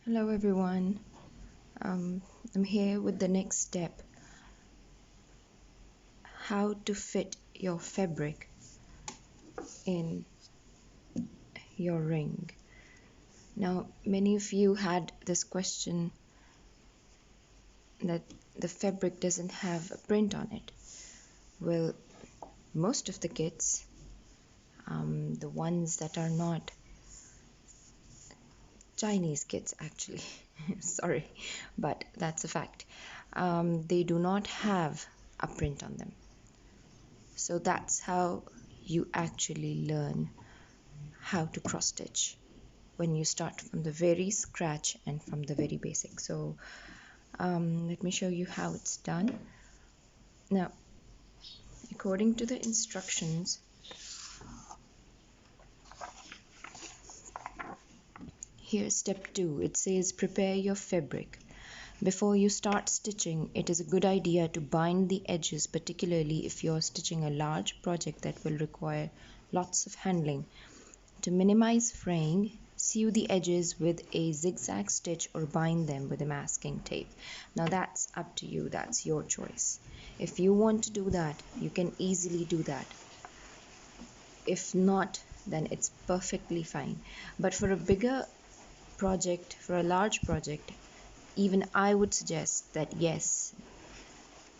Hello everyone. I'm here with the next step, how to fit your fabric in your ring. Now, many of you had this question that the fabric doesn't have a print on it. Well, most of the kits, the ones that are not Chinese kits actually, sorry, but that's a fact, they do not have a print on them. So that's how you actually learn how to cross stitch when you start from the very scratch and from the very basic. So let me show you how it's done. Now, according to the instructions, here's step 2. It says prepare your fabric. Before you start stitching, it is a good idea to bind the edges, particularly if you're stitching a large project that will require lots of handling. To minimize fraying, sew the edges with a zigzag stitch or bind them with a masking tape. Now that's up to you, that's your choice. If you want to do that, you can easily do that. If not, then it's perfectly fine. But for a bigger project, for a large project, even I would suggest that yes,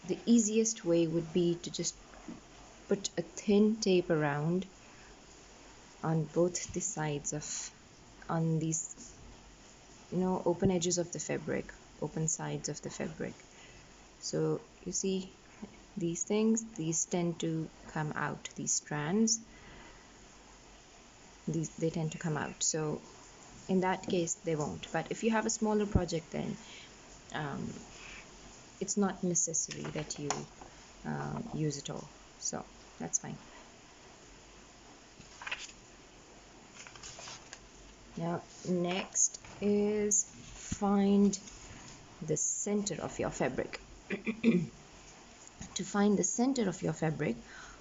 the easiest way would be to just put a thin tape around on both the sides of on these open edges of the fabric, open sides of the fabric. So you see these things, these tend to come out, these strands, they tend to come out. So in that case they won't, but if you have a smaller project, then it's not necessary that you use it all, so that's fine. Now next is find the center of your fabric. To find the center of your fabric,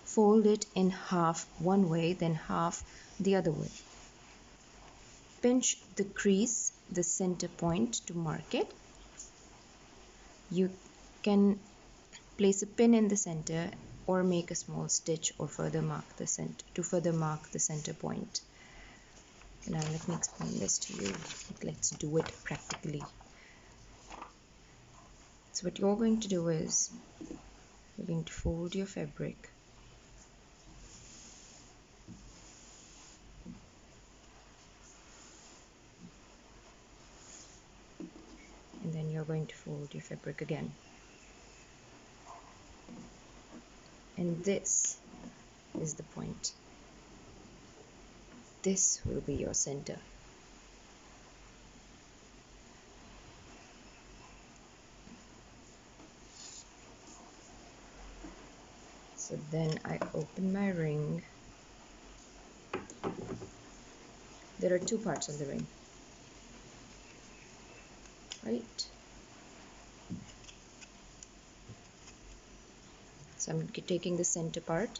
fold it in half one way, then half the other way. Pinch the crease, the center point, to mark it. You can place a pin in the center or make a small stitch or further mark the center point. Now let me explain this to you. Let's do it practically. So what you're going to do is you're going to fold your fabric and then you're going to fold your fabric again, and this is the point. This will be your center. So then I open my ring. There are two parts on the ring, right? So I'm taking the center part,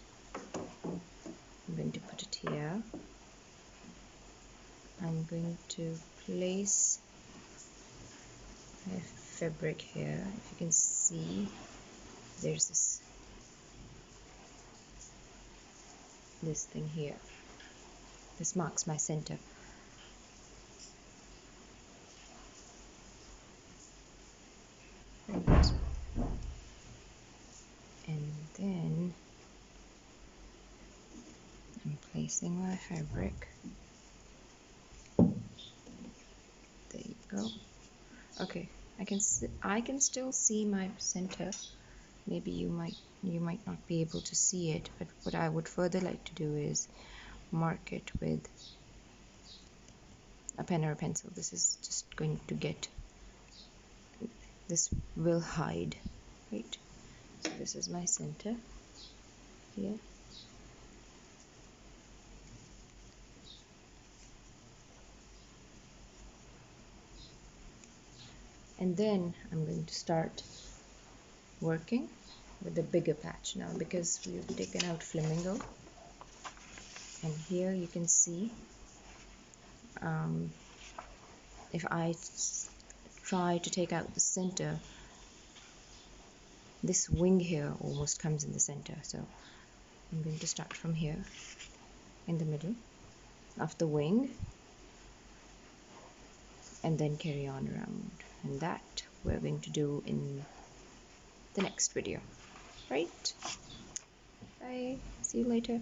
I'm going to put it here. I'm going to place my fabric here. If you can see, there's this thing here. This marks my center. Right. And then I'm placing my fabric. There you go. Okay, I can still see my center. Maybe you might not be able to see it, but what I would further like to do is mark it with a pen or a pencil. This is just going to this will hide, right? So this is my center here. And then I'm going to start working with the bigger patch now, because we've taken out flamingo, and here you can see if I try to take out the center, this wing here almost comes in the center. So I'm going to start from here in the middle of the wing and then carry on around, and that we're going to do in the next video. Right? Bye. See you later.